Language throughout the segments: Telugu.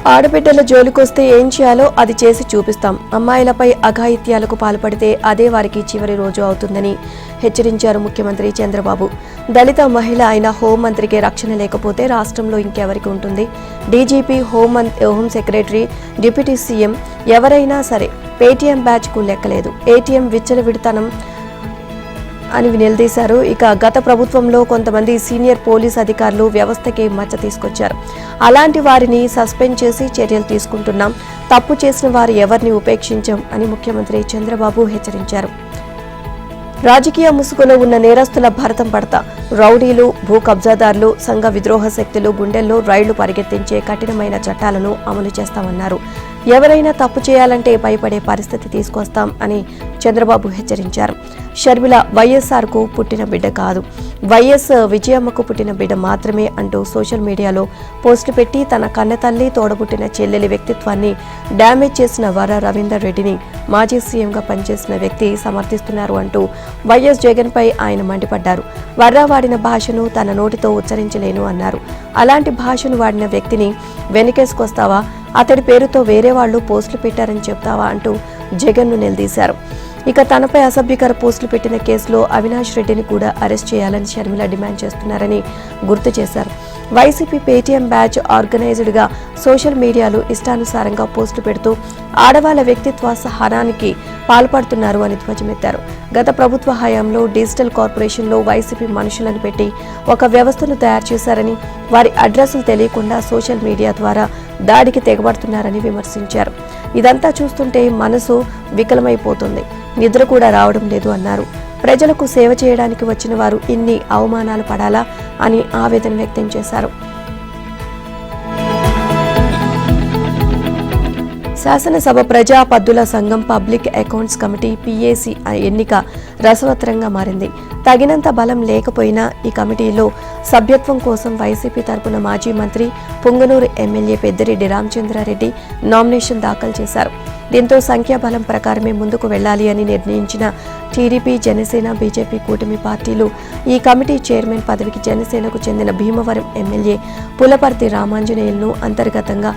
ఆడబిడ్డల జోలికొస్తే ఏం చేయాలో అది చేసి చూపిస్తాం. అమ్మాయిలపై అఘాయిత్యాలకు పాల్పడితే అదే వారికి చివరి రోజు అవుతుందని హెచ్చరించారు ముఖ్యమంత్రి చంద్రబాబు. దళిత మహిళ అయిన హోంమంత్రికి రక్షణ లేకపోతే రాష్ట్రంలో ఇంకెవరికి ఉంటుంది? DGP, home secretary, deputy CM ఎవరైనా సరే పేటీఎం బ్యాచ్కు లెక్కలేదు. ఏటీఎం విచ్చలవిడితనం అని నిలదీశారు. ఇక గత ప్రభుత్వంలో కొంతమంది సీనియర్ పోలీస్ అధికారులు వ్యవస్థకి మచ్చ తీసుకొచ్చారు. అలాంటి వారిని సస్పెండ్ చేసి చర్యలు తీసుకుంటున్నాం. తప్పు చేసిన వారు ఎవరిని ఉపేక్షించాం అని ముఖ్యమంత్రి చంద్రబాబు హెచ్చరించారు. రాజకీయ ముసుగులో ఉన్న నేరస్తుల భరతం పడతా రౌడీలు, భూ కబ్జాదారులు, సంఘ విద్రోహ శక్తులు గుండెల్లో రైళ్లు పరిగెత్తించే కఠినమైన చట్టాలను అమలు చేస్తామన్నారు. ఎవరైనా తప్పు చేయాలంటే భయపడే పరిస్థితి తీసుకొస్తాం అని చంద్రబాబు హెచ్చరించారు. షర్మిల వైఎస్ఆర్కు పుట్టిన బిడ్డ కాదు, వైఎస్ విజయమ్మకు పుట్టిన బిడ్డ మాత్రమే అంటూ సోషల్ మీడియాలో పోస్టు పెట్టి తన కన్నతల్లి, తోడబుట్టిన చెల్లెలి వ్యక్తిత్వాన్ని డ్యామేజ్ చేసిన వర రవీందర్ రెడ్డిని మాజీ సీఎంగా పనిచేసిన వ్యక్తి సమర్థిస్తున్నారు అంటూ వైఎస్ జగన్పై ఆయన మండిపడ్డారు. వర్రా వాడిన భాషను తన నోటితో ఉచ్చరించలేను అన్నారు. అలాంటి భాషను వాడిన వ్యక్తిని వెనకేసుకొస్తావా? అతడి పేరుతో వేరే వాళ్లు పోస్టులు పెట్టారని చెప్తావా అంటూ జగన్ను నిలదీశారు. ఇక తనపై అసభ్యకర పోస్టులు పెట్టిన కేసులో అవినాష్ రెడ్డిని కూడా అరెస్ట్ చేయాలని షర్మిల డిమాండ్ చేస్తున్నారని గుర్తు చేశారు. వైసీపీ పేటీఎం బ్యాచ్ ఆర్గనైజ్డ్గా సోషల్ మీడియాలో ఇష్టానుసారంగా పోస్టులు పెడుతూ ఆడవాళ్ల వ్యక్తిత్వ సహనానికి పాల్పడుతున్నారు అని ధ్వజమెత్తారు. గత ప్రభుత్వ హయాంలో డిజిటల్ కార్పొరేషన్లో వైసీపీ మనుషులను పెట్టి ఒక వ్యవస్థను తయారు చేశారని, వారి అడ్రస్లు తెలియకుండా సోషల్ మీడియా ద్వారా దాడికి తెగబడుతున్నారని విమర్శించారు. ఇదంతా చూస్తుంటే మనసు వికలమైపోతుంది, నిద్ర కూడా రావడం లేదు అన్నారు. ప్రజలకు సేవ చేయడానికి వచ్చిన వారు ఇన్ని అవమానాలు పడాలా అని ఆవేదన వ్యక్తం చేశారు. శాసనసభ ప్రజా పద్దుల సంఘం పబ్లిక్ అకౌంట్స్ కమిటీ పీఏసీ ఎన్నిక రసవత్తరంగా మారింది. తగినంత బలం లేకపోయినా ఈ కమిటీలో సభ్యత్వం కోసం వైసీపీ తరపున మాజీ మంత్రి, పుంగనూరు ఎమ్మెల్యే పెద్దిరెడ్డి రామచంద్రారెడ్డి నామినేషన్ దాఖలు చేశారు. దీంతో సంఖ్యాబలం ప్రకారమే ముందుకు వెళ్లాలి అని నిర్ణయించిన టీడీపీ, జనసేన, బీజేపీ కూటమి పార్టీలు ఈ కమిటీ చైర్మన్ పదవికి జనసేనకు చెందిన భీమవరం ఎమ్మెల్యే పులపర్తి రామాంజనేయులను అంతర్గతంగా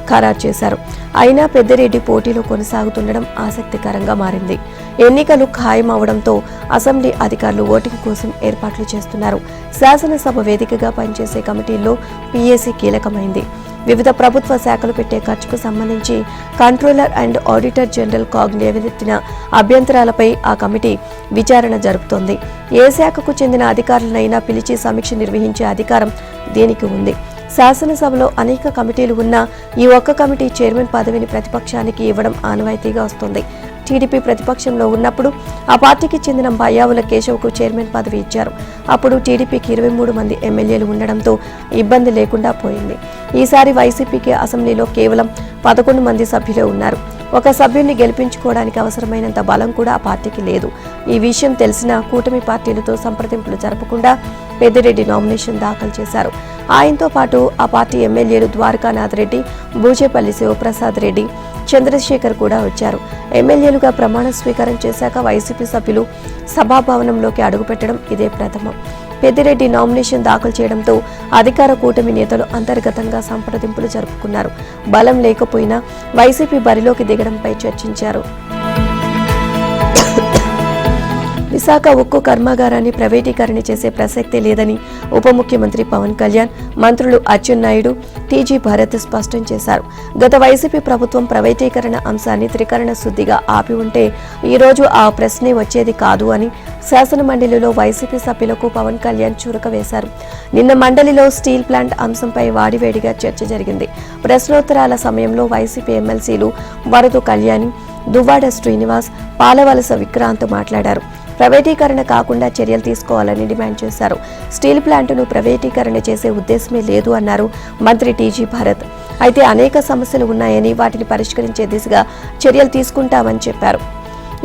ఖరారు చేశారు. అయినా పెద్దిరెడ్డి పోటీలో కొనసాగుతుండడం ఆసక్తికరంగా మారింది. ఎన్నికలు ఖాయం అవడంతో అసెంబ్లీ అధికారులు ఓటింగ్ కోసం ఏర్పాట్లు చేస్తున్నారు. శాసనసభ వేదికగా పనిచేసే కమిటీల్లో పీఏసీ కీలకమైంది. వివిధ ప్రభుత్వ శాఖలు పెట్టే ఖర్చుకు సంబంధించి controller and auditor general CAG లేవనెత్తిన అభ్యంతరాలపై ఆ కమిటీ విచారణ జరుపుతోంది. ఏ శాఖకు చెందిన అధికారులనైనా పిలిచి సమీక్ష నిర్వహించే అధికారం దీనికి ఉంది. శాసనసభలో అనేక కమిటీలు ఉన్నా ఈ ఒక్క కమిటీ చైర్మన్ పదవిని ప్రతిపక్షానికి ఇవ్వడం ఆనవాయితీగా వస్తోంది. టీడీపీ ప్రతిపక్షంలో ఉన్నప్పుడు ఆ పార్టీకి చెందిన బయ్యావుల కేశవ్కు చైర్మన్ పదవి ఇచ్చారు. అప్పుడు టీడీపీకి 23 మంది ఎమ్మెల్యేలు ఉండడంతో ఇబ్బంది లేకుండా పోయింది. ఈసారి వైసీపీకి అసెంబ్లీలో కేవలం 11 మంది సభ్యులే ఉన్నారు. ఒక సభ్యుడిని గెలిపించుకోవడానికి అవసరమైనంత బలం కూడా ఆ పార్టీకి లేదు. ఈ విషయం తెలిసినా కూటమి పార్టీలతో సంప్రదింపులు జరపకుండా పెద్దిరెడ్డి నామినేషన్ దాఖలు చేశారు. ఆయనతో పాటు ఆ పార్టీ ఎమ్మెల్యేలు ద్వారకానాథ్ రెడ్డి, బూచేపల్లి శివప్రసాద్ రెడ్డి, చంద్రశేఖర్ కూడా వచ్చారు. ఎమ్మెల్యేలుగా ప్రమాణ స్వీకారం చేశాక వైసీపీ సభ్యులు సభాభవనంలోకి అడుగుపెట్టడం ఇదే ప్రథమం. పెద్దిరెడ్డి నామినేషన్ దాఖలు చేయడంతో అధికార కూటమి నేతలు అంతర్గతంగా సంప్రదింపులు జరుపుకున్నారు. బలం లేకపోయినా వైసీపీ బరిలోకి దిగడంపై చర్చించారు. విశాఖ ఉక్కు కర్మాగారాన్ని ప్రైవేటీకరణ చేసే ప్రసక్తే లేదని ఉప ముఖ్యమంత్రి పవన్ కళ్యాణ్, మంత్రులు అచ్చెన్నాయుడు, టీజీ భరత్ స్పష్టం చేశారు. గత వైసీపీ ప్రభుత్వం ప్రైవేటీకరణ అంశాన్ని త్రికరణ శుద్ధిగా ఆపి ఉంటే ఈరోజు ఆ ప్రశ్నే వచ్చేది కాదు అని శాసన మండలిలో వైసీపీ సభ్యులకు పవన్ కళ్యాణ్ చురక వేశారు. నిన్న మండలిలో స్టీల్ ప్లాంట్ అంశంపై వాడివేడిగా చర్చ జరిగింది. ప్రశ్నోత్తరాల సమయంలో వైసీపీ ఎమ్మెల్సీలు వరదు కళ్యాణి, దువ్వాడ శ్రీనివాస్, పాలవలస విక్రాంత్ మాట్లాడారు. ప్రైవేటీకరణ కాకుండా చర్యలు తీసుకోవాలని డిమాండ్ చేశారు. స్టీల్ ప్లాంటును ప్రైవేటీకరణ చేసే ఉద్దేశమే లేదు అన్నారు మంత్రి టీజీ భరత్. అయితే అనేక సమస్యలు ఉన్నాయని వాటిని పరిష్కరించే దిశగా చర్యలు తీసుకుంటామని చెప్పారు.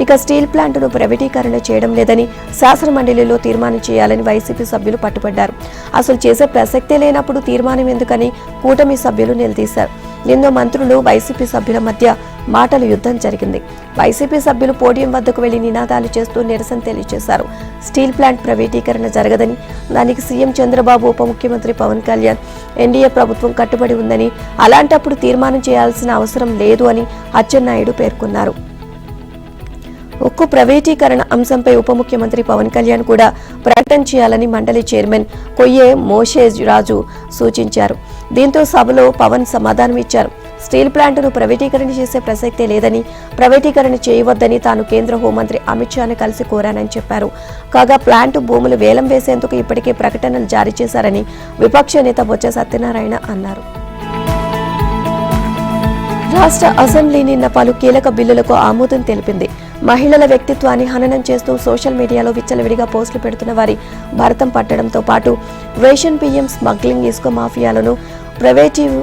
ఇక స్టీల్ ప్లాంటును ప్రైవేటీకరణ చేయడం లేదని శాసన మండలిలో తీర్మానం చేయాలని వైసీపీ సభ్యులు పట్టుబడ్డారు. అసలు చేసే ప్రసక్తే లేనప్పుడు తీర్మానం ఎందుకని కూటమి సభ్యులు నిలదీశారు. దీంతో మంత్రులు వైసీపీ సభ్యుల మధ్య మాటల యుద్ధం జరిగింది. వైసీపీ సభ్యులు పోడియం వద్దకు వెళ్లి నినాదాలు చేస్తూ నిరసన తెలియజేశారు. స్టీల్ ప్లాంట్ ప్రైవేటీకరణ జరగదని, దానికి సీఎం చంద్రబాబు, ఉప ముఖ్యమంత్రి పవన్ కళ్యాణ్, ఎన్డీఏ ప్రభుత్వం కట్టుబడి ఉందని, అలాంటప్పుడు తీర్మానం చేయాల్సిన అవసరం లేదు అని అచ్చెన్నాయుడు పేర్కొన్నారు. ఉక్కు ప్రైవేటీకరణ అంశంపై ఉప ముఖ్యమంత్రి పవన్ కళ్యాణ్ కూడా ప్రకటన చేయాలని మండలి చైర్మన్ కొయ్యే మోషేజ్ రాజు సూచించారు. దీంతో సభలో పవన్ సమాధానం ఇచ్చారు. స్టీల్ ప్లాంట్ను ప్రైవేటీకరణ చేసే ప్రసక్తే లేదని, ప్రైవేటీకరణ చేయవద్దని తాను కేంద్ర హోంమంత్రి అమిత్ షాను కలిసి కోరానని చెప్పారు. కాగా ప్లాంట్ భూములు వేలం వేసేందుకు ఇప్పటికే ప్రకటనలు జారీ చేశారని విపక్ష నేత బొత్స సత్యనారాయణ అన్నారు. రాష్ట్ర అసెంబ్లీ నిన్న పలు కీలక బిల్లులకు ఆమోదం తెలిపింది. మహిళల వ్యక్తిత్వాన్ని హననం చేస్తూ సోషల్ మీడియాలో విచ్చలవిడిగా పోస్టులు పెడుతున్న వారి భరతం పట్టడంతో పాటు రేషన్ బియ్యం స్మగ్లింగ్, ఇసుక మాఫియాలను ప్రైవేటివ్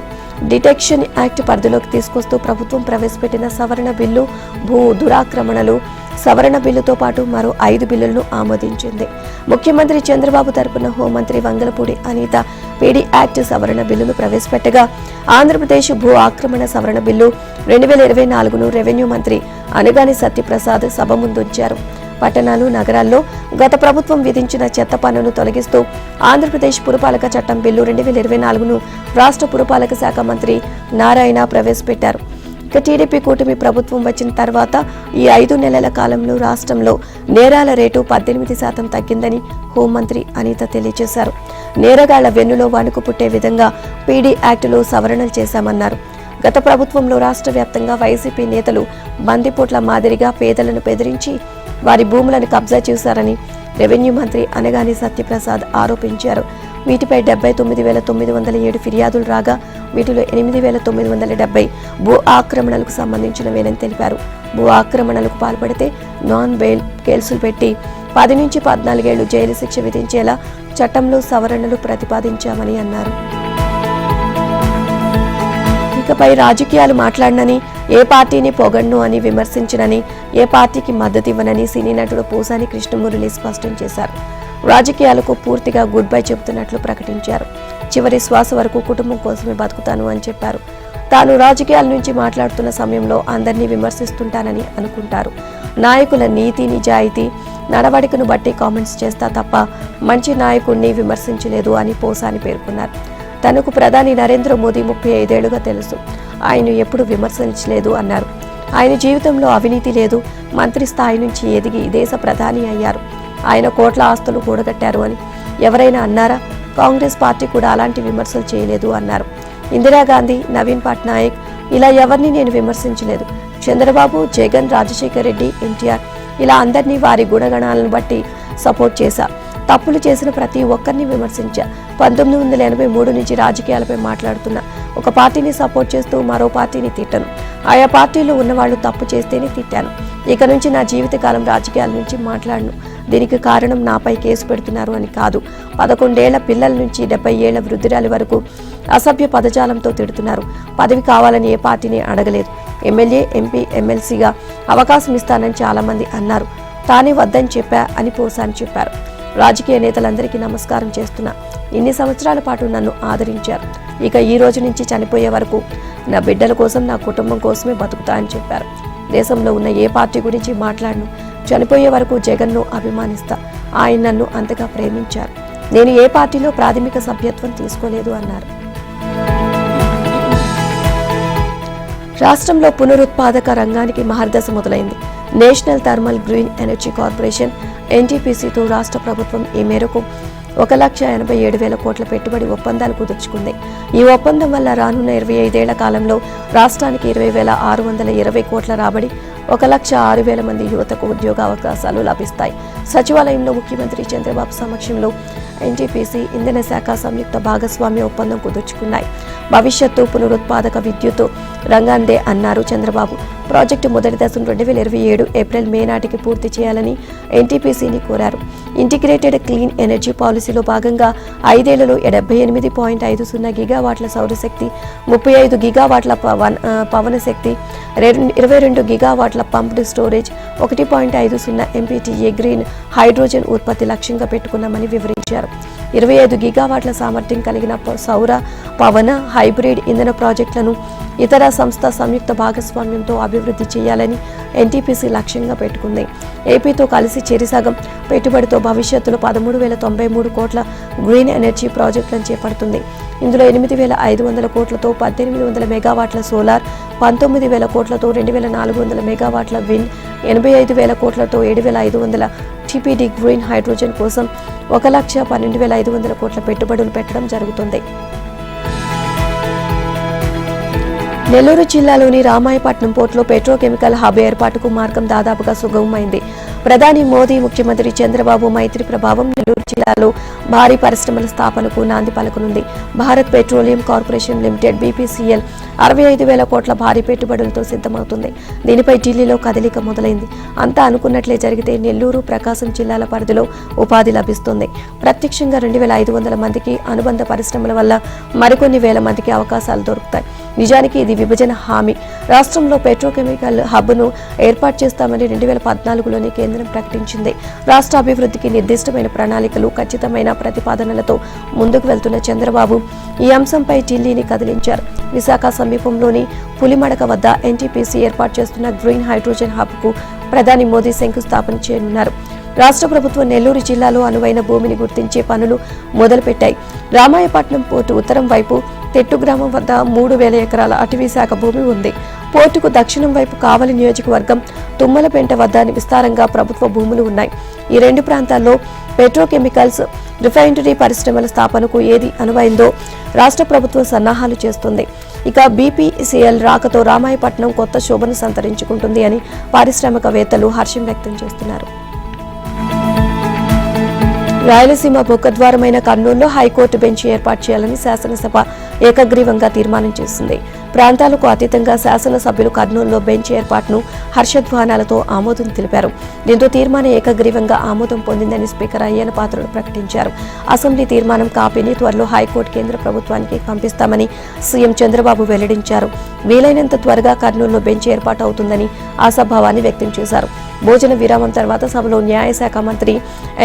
డిటెక్షన్ యాక్ట్ పరిధిలోకి తీసుకొస్తూ ప్రభుత్వం ప్రవేశపెట్టిన సవరణ బిల్లు, భూ దురాక్రమణలు సవరణ బిల్లుతో పాటు మరో 5 బిల్లులను ఆమోదించింది. ముఖ్యమంత్రి చంద్రబాబు తరపున హోంమంత్రి వంగలపూడి అనిత పీడీ యాక్ట్ సవరణ బిల్లును ప్రవేశపెట్టగా, ఆంధ్రప్రదేశ్ భూ ఆక్రమణ సవరణ బిల్లు 2024ను రెవెన్యూ మంత్రి అనగాని సత్యప్రసాద్ సభ ముందుంచారు. పట్టణాలు, నగరాల్లో గత ప్రభుత్వం విధించిన చెత్త పన్నును తొలగిస్తూ ఆంధ్రప్రదేశ్ పురపాలక చట్టం బిల్లు 2024ను రాష్ట్ర పురపాలక శాఖ మంత్రి నారాయణ ప్రవేశపెట్టారు. ఇక టీడీపీ కూటమి ప్రభుత్వం వచ్చిన తర్వాత ఈ 5 నెలల కాలంలో రాష్ట్రంలో నేరాల రేటు 18% తగ్గిందని హోంమంత్రి అనిత తెలియజేశారు. నేరగాళ్ల వెన్నులో వణుకు పుట్టే విధంగా పీడీ యాక్టులో సవరణలు చేశామన్నారు. గత ప్రభుత్వంలో రాష్ట్ర వ్యాప్తంగా వైసీపీ నేతలు బందిపోట్ల మాదిరిగా పేదలను బెదిరించి వారి భూములను కబ్జా చేశారని రెవెన్యూ మంత్రి అనగాని సత్యప్రసాద్ ఆరోపించారు. వీటిపై 79,907 ఫిర్యాదులు రాగా వీటిలో 8,970 భూ ఆక్రమణలకు సంబంధించినవేనని తెలిపారు. భూ ఆక్రమణలకు పాల్పడితే నాన్ బెయిల్ కేసులు పెట్టి 10 నుంచి 14 ఏళ్లు జైలు శిక్ష విధించేలా చట్టంలో సవరణలు ప్రతిపాదించామని అన్నారు. ఇకపై రాజకీయాలు మాట్లాడనని, ఏ పార్టీని పొగడ్ను అని విమర్శించనని, ఏ పార్టీకి మద్దతు ఇవ్వనని సినీ నటుడు పోసాని కృష్ణమురళి స్పష్టం చేశారు. రాజకీయాలకు పూర్తిగా గుడ్ బై చెబుతున్నట్లు ప్రకటించారు. చివరి శ్వాస వరకు కుటుంబం కోసమే బతుకుతాను అని చెప్పారు. తాను రాజకీయాల నుంచి మాట్లాడుతున్న సమయంలో అందరినీ విమర్శిస్తుంటానని అనుకుంటారు. నాయకుల నీతి, నిజాయితీ, నడవడికను బట్టి కామెంట్స్ చేస్తా తప్ప మంచి నాయకుడిని విమర్శించలేదు అని పోసాని పేర్కొన్నారు. తనకు ప్రధాని నరేంద్ర మోదీ 35 ఏళ్లుగా తెలుసు. ఆయన ఎప్పుడు విమర్శించలేదు అన్నారు. ఆయన జీవితంలో అవినీతి లేదు. మంత్రి స్థాయి నుంచి ఎదిగి దేశ ప్రధాని అయ్యారు. ఆయన కోట్ల ఆస్తులు కూడగట్టారు అని ఎవరైనా అన్నారా? కాంగ్రెస్ పార్టీ కూడా అలాంటి విమర్శలు చేయలేదు అన్నారు. ఇందిరాగాంధీ, నవీన్ పట్నాయక్ ఇలా ఎవరిని నేను విమర్శించలేదు. చంద్రబాబు, జగన్, రాజశేఖర్ రెడ్డి, ఎన్టీఆర్ ఇలా అందరినీ వారి గుణగణాలను బట్టి సపోర్ట్ చేశా. తప్పులు చేసిన ప్రతి ఒక్కరిని విమర్శించా. 1983 నుంచి రాజకీయాలపై మాట్లాడుతున్నా. ఒక పార్టీని సపోర్ట్ చేస్తూ మరో పార్టీని తిట్టను. ఆయా పార్టీలో ఉన్నవాళ్లు తప్పు చేస్తేనే తిట్టాను. ఇక నుంచి నా జీవితకాలం రాజకీయాల నుంచి మాట్లాడను. దీనికి కారణం నాపై కేసు పెడుతున్నారు అని కాదు. 11 ఏళ్ల పిల్లల నుంచి 70 ఏళ్ల వృద్ధురాలి వరకు అసభ్య పదజాలంతో తిడుతున్నారు. పదవి కావాలని ఏ పార్టీని అడగలేదు. ఎమ్మెల్యే, ఎంపీ, ఎమ్మెల్సీగా అవకాశం ఇస్తానని చాలా మంది అన్నారు. తానే వద్దని చెప్పా అని పోసాని చెప్పారు. రాజకీయ నేతలందరికీ నమస్కారం చేస్తున్నా. ఇన్ని సంవత్సరాల పాటు నన్ను ఆదరించారు. ఇక ఈ రోజు నుంచి చనిపోయే వరకు నా బిడ్డల కోసం, నా కుటుంబం కోసమే బతుకుతా అని చెప్పారు. దేశంలో ఉన్న ఏ పార్టీ గురించి మాట్లాడను. చనిపోయే వరకు జగన్ను అభిమానిస్తా. ఆయన నన్ను అంతగా ప్రేమించారు. నేను ఏ పార్టీలో ప్రాథమిక సభ్యత్వం తీసుకోలేదు అన్నారు. రాష్ట్రంలో పునరుత్పాదక రంగానికి మహర్దశ మొదలైంది. National thermal green energy corporation ఎన్టీపీసీతో రాష్ట్ర ప్రభుత్వం ఈ మేరకు 1,87,000 కోట్ల పెట్టుబడి ఒప్పందాలు కుదుర్చుకుంది. ఈ ఒప్పందం వల్ల రానున్న 25 ఏళ్ల కాలంలో రాష్ట్రానికి 20,620 కోట్ల రాబడి, 1,06,000 మంది యువతకు ఉద్యోగ అవకాశాలు లభిస్తాయి. సచివాలయంలో ముఖ్యమంత్రి చంద్రబాబు సమక్షంలో ఎన్టీపీసీ, ఇంధన శాఖ సంయుక్త భాగస్వామ్య ఒప్పందం కుదుర్చుకున్నాయి. భవిష్యత్తు పునరుత్పాదక విద్యుత్ రంగాందే అన్నారు చంద్రబాబు. ప్రాజెక్టు మొదటి దశను 2027 ఏప్రిల్ మే నాటికి పూర్తి చేయాలని ఎన్టీపీసీని కోరారు. ఇంటిగ్రేటెడ్ క్లీన్ ఎనర్జీ పాలసీలో భాగంగా 5 ఏళ్లలో 78.50 గిగావాట్ల సౌరశక్తి, 35 గిగావాట్ల పవన శక్తి, 22 గిగావాట్ల పంప్డ్ స్టోరేజ్, 1.50 ఎంపీటీఏ గ్రీన్ హైడ్రోజన్ ఉత్పత్తి లక్ష్యంగా పెట్టుకున్నామని వివరించారు. 25 గిగావాట్ల సామర్థ్యం కలిగిన సౌర, పవన, హైబ్రిడ్ ఇంధన ప్రాజెక్టులను ఇతర సంస్థ సంయుక్త భాగస్వామ్యంతో అభివృద్ధి చేయాలని ఎన్టీపీసీ లక్ష్యంగా పెట్టుకుంది. ఏపీతో కలిసి చెరిసగం పెట్టుబడితో భవిష్యత్తులో 13,093 కోట్ల గ్రీన్ ఎనర్జీ ప్రాజెక్టులను చేపడుతుంది. ఇందులో 8,500 కోట్లతో 1,800 మెగావాట్ల సోలార్, 19,000 కోట్లతో 2,400 మెగావాట్ల విండ్, 85,000 కోట్లతో 7,500 టీపీడీ గ్రీన్ హైడ్రోజన్ కోసం 1,12,500 కోట్ల పెట్టుబడులు పెట్టడం జరుగుతుంది. నెల్లూరు జిల్లాలోని రామాయపట్నం పోర్టులో పెట్రోకెమికల్ హబ్ ఏర్పాటుకు మార్గం దాదాపుగా సుగమమైంది. ప్రధాని మోదీ, ముఖ్యమంత్రి చంద్రబాబు మైత్రి ప్రభావం నెల్లూరు జిల్లాలో భారీ పరిశ్రమల స్థాపనకు నాంది పలకనుంది. Bharat petroleum corporation limited BPCL 65,000 కోట్ల భారీ పెట్టుబడులతో సిద్ధమవుతుంది. దీనిపై ఢిల్లీలో కదలిక మొదలైంది. అంతా అనుకున్నట్లే జరిగితే నెల్లూరు, ప్రకాశం జిల్లాల పరిధిలో ఉపాధి లభిస్తుంది. ప్రత్యక్షంగా 2,500 మందికి, అనుబంధ పరిశ్రమల వల్ల మరికొన్ని వేల మందికి అవకాశాలు దొరుకుతాయి. నిజానికి ఇది విభజన హామీ. రాష్ట్రంలో పెట్రోకెమికల్ హబ్ను ఏర్పాటు చేస్తామని 2014లోనే కేంద్రం ప్రకటించింది. రాష్ట్ర అభివృద్ధికి నిర్దిష్టమైన ప్రణాళికలు, ఖచ్చితమైన ప్రతిపాదనలతో ముందుకు వెళ్తున్న చంద్రబాబు ఈ అంశంపై ఢిల్లీని కదిలించారు. విశాఖ సమీపంలోని పులిమడక వద్ద ఎన్టీపీసీ ఏర్పాటు చేస్తున్న గ్రీన్ హైడ్రోజన్ హబ్కు ప్రధాని మోదీ శంకుస్థాపన చేయనున్నారు. రాష్ట్ర ప్రభుత్వం నెల్లూరు జిల్లాలో అనువైన భూమిని గుర్తించే పనులు మొదలుపెట్టాయి. రామాయపట్నం పోర్టు ఉత్తరం వైపు తెట్టు గ్రామం వద్ద 3,000 ఎకరాల అటవీ శాఖ భూమి ఉంది. పోర్టుకు దక్షిణం వైపు కావలి నియోజకవర్గం తుమ్మలపేంట వద్ద విస్తారంగా ప్రభుత్వ భూములు ఉన్నాయి. ఈ రెండు ప్రాంతాల్లో పెట్రోకెమికల్స్, రిఫైనరీ పరిశ్రమల స్థాపనకు ఏది అనువైందో రాష్ట్ర ప్రభుత్వం సన్నాహాలు చేస్తుంది. ఇక బీపీసీఎల్ రాకతో రామాయపట్నం కొత్త శోభను సంతరించుకుంటుంది అని పారిశ్రామికవేత్తలు హర్షం వ్యక్తం చేస్తున్నారు. రాయలసీమ ముఖద్వారమైన కర్నూలులో హైకోర్టు బెంచ్ ఏర్పాటు చేయాలని శాసనసభ ఏకగ్రీవంగా తీర్మానం చేసింది. ప్రాంతాలకు అతీతంగా శాసనసభ్యులు కర్నూలులో బెంచ్ ఏర్పాటును హర్షధ్వానాలతో ఆమోదం తెలిపారు. దీంతో తీర్మానం ఏకగ్రీవంగా ఆమోదం పొందిందని స్పీకర్ అయ్యన్న పాత్రుడు ప్రకటించారు. అసెంబ్లీ తీర్మానం కాపీని త్వరలో హైకోర్టు కేంద్ర ప్రభుత్వానికి పంపిస్తామని సీఎం చంద్రబాబు వెల్లడించారు. వీలైనంత త్వరగా కర్నూలులో బెంచ్ ఏర్పాటు అవుతుందని ఆశాభావాన్ని వ్యక్తం చేశారు. భోజన విరామం తర్వాత సభలో న్యాయశాఖ మంత్రి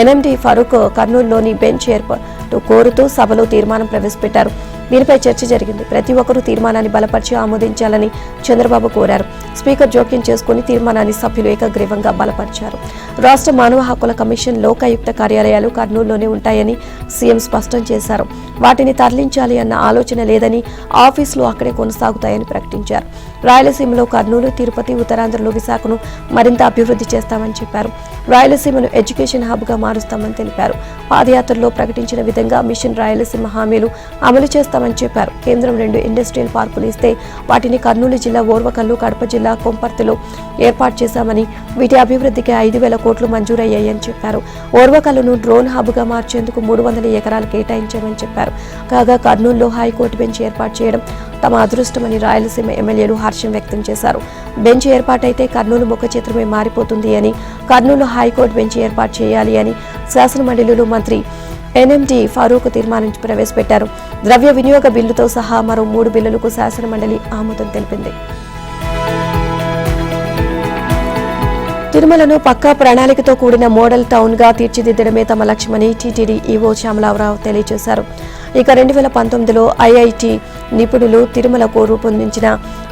ఎన్ఎండి ఫరూక్ కర్నూలులోని బెంచ్ ఏర్పాటు కోరుతూ సభలో తీర్మానం ప్రవేశపెట్టారు. దీనిపై చర్చ జరిగింది. ప్రతి ఒక్కరూ తీర్మానాన్ని బలపరిచి ఆమోదించాలని చంద్రబాబు కోరారు. స్పీకర్ జోక్యం చేసుకుని తీర్మానాన్ని సభ్యులు ఏకగ్రీవంగా బలపరిచారు. రాష్ట్ర మానవ హక్కుల కమిషన్, లోకాయుక్త కార్యాలయాలు కర్నూలులోనే ఉంటాయని సీఎం స్పష్టం చేశారు. వాటిని తరలించాలి అన్న ఆలోచన లేదని, ఆఫీసులు అక్కడే కొనసాగుతాయని ప్రకటించారు. రాయలసీమలో కర్నూలు, తిరుపతి, ఉత్తరాంధ్రలో విశాఖను మరింత అభివృద్ధి చేస్తామని చెప్పారు. రాయలసీమను ఎడ్యుకేషన్ హబ్గా మారుస్తామని తెలిపారు. పాదయాత్రలో ప్రకటించిన విధంగా మిషన్ రాయలసీమ హామీలు అమలు చేస్తామని చెప్పారు. కేంద్రం 2 ఇండస్ట్రియల్ పార్కులు ఇస్తే వాటిని కర్నూలు జిల్లా ఓర్వకల్లు, కడప జిల్లా కొంపర్తిలో ఏర్పాటు చేశామని, వీటి అభివృద్ధికి 5,000 కోట్లు మంజూరయ్యాయని చెప్పారు. ఓర్వకల్లును డ్రోన్ హబ్గా మార్చేందుకు 300 ఎకరాలు కేటాయించామని చెప్పారు. కాగా కర్నూలులో హైకోర్టు బెంచ్ ఏర్పాటు చేయడం తమ అదృష్టమని రాయలసీమ ఎమ్మెల్యేలు హర్షం వ్యక్తం చేశారు. బెంచ్ ఏర్పాటైతే కర్నూలు ముఖ చిత్రమే మారిపోతుంది అని, కర్నూలు హైకోర్టు బెంచ్ ఏర్పాటు చేయాలి అని శాసనమండలిలో మంత్రి ఎన్ఎండి ఫరూక్ తీర్మానం ప్రవేశపెట్టారు. ద్రవ్య వినియోగ బిల్లుతో సహా మరో 3 బిల్లులకు శాసనమండలి ఆమోదం తెలిపింది. తిరుమలను పక్కా ప్రణాళికతో కూడిన మోడల్ టౌన్ గా తీర్చిదిద్దడమే తమ లక్ష్యమని టీటీడీ ఈవో శ్యామలారావు తెలియజేశారు. ఇక 2019లో ఐఐటి నిపుణులు తిరుమలకు రూపొందించిన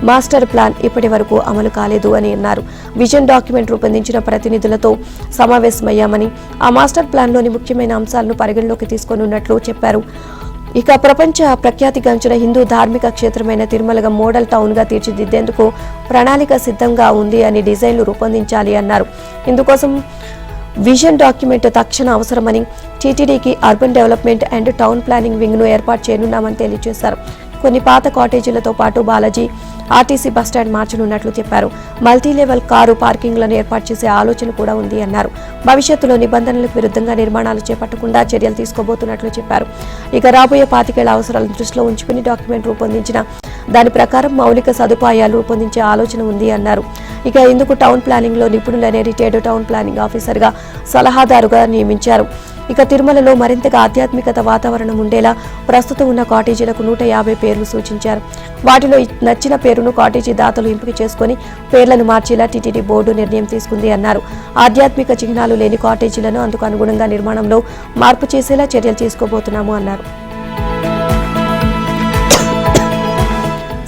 మాస్టర్ ప్లాన్ ఇప్పటి వరకు అమలు కాలేదు అని అన్నారు. విజన్ డాక్యుమెంట్ రూపొందించిన ప్రతినిధులతో సమావేశమయ్యామని, ఆ మాస్టర్ ప్లాన్లోని ముఖ్యమైన అంశాలను పరిగణలోకి తీసుకోనున్నట్లు చెప్పారు. ఇక ప్రపంచ ప్రఖ్యాతిగాంచిన హిందూ ధార్మిక క్షేత్రమైన తిరుమలగా మోడల్ టౌన్గా తీర్చిదిద్దేందుకు ప్రణాళిక సిద్ధంగా ఉంది అని, డిజైన్లు రూపొందించాలి అన్నారు. ఇందుకోసం విజన్ డాక్యుమెంట్ తక్షణ అవసరమని, టీటీడీకి urban development and town planning వింగ్ను ఏర్పాటు చేయనున్నామని తెలియజేశారు. కొన్ని పాత కాటేజీలతో పాటు బాలాజీ ఆర్టీసీ బస్టాండ్ మార్చనున్నట్లు చెప్పారు. మల్టీలెవెల్ కారు పార్కింగ్లను ఏర్పాటు చేసే ఆలోచన కూడా ఉంది అన్నారు. భవిష్యత్తులో నిబంధనలకు విరుద్ధంగా నిర్మాణాలు చేపట్టకుండా చర్యలు తీసుకోబోతున్నట్లు చెప్పారు. ఇక రాబోయే 25 ఏళ్ల అవసరాలను దృష్టిలో ఉంచుకుని డాక్యుమెంట్ రూపొందించిన దాని ప్రకారం మౌలిక సదుపాయాలు రూపొందించే ఆలోచన ఉంది అన్నారు. ఇక ఇందుకు టౌన్ ప్లానింగ్ లో నిపుణులనే రిటైర్డ్ టౌన్ ప్లానింగ్ ఆఫీసర్ గా సలహాదారుగా నియమించారు. ఇక తిరుమలలో మరింతగా ఆధ్యాత్మికత వాతావరణం ఉండేలా ప్రస్తుతం ఉన్న కాటేజీలకు 150 పేర్లు సూచించారు. వాటిలో నచ్చిన పేరును కాటేజీ దాతలు ఎంపిక చేసుకుని పేర్లను మార్చేలా టీటీడీ బోర్డు నిర్ణయం తీసుకుంది అన్నారు. ఆధ్యాత్మిక చిహ్నాలు లేని కాటేజీలను అందుకు అనుగుణంగా నిర్మాణంలో మార్పు చేసేలా చర్యలు తీసుకోబోతున్నాము అన్నారు.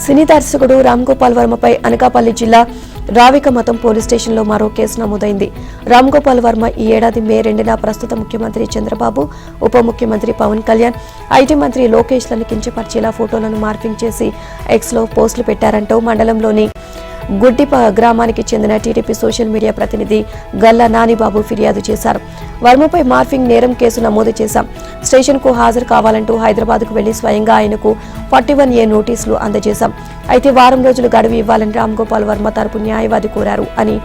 సినీ దర్శకుడు రామ్ గోపాల్ వర్మపై అనకాపల్లి జిల్లా రావికమతం పోలీస్ స్టేషన్లో మరో కేసు నమోదైంది. రామ్ గోపాల్ వర్మ ఈ ఏడాది మే 2న ప్రస్తుత ముఖ్యమంత్రి చంద్రబాబు, ఉప ముఖ్యమంత్రి పవన్ కళ్యాణ్, ఐటీ మంత్రి లోకేష్ లను కించపరిచేలా ఫోటోలను మార్పింగ్ చేసి ఎక్స్లో పోస్టులు పెట్టారంటూ మండలంలోని గుడ్డిప గ్రామానికి చెందిన టీడీపీ సోషల్ మీడియా ప్రతినిధి గల్లా నానిబాబు ఫిర్యాదు చేశారు. వర్మపై మార్ఫింగ్ నేరం కేసు నమోదు చేశాం. స్టేషన్కు హాజరు కావాలంటూ హైదరాబాద్కు వెళ్లి స్వయంగా ఆయనకు 41A నోటీసులు అందజేశాం. అయితే వారం రోజులు గడువు ఇవ్వాలని రామ్ గోపాల్ వర్మ తరపు న్యాయవాది కోరారు అని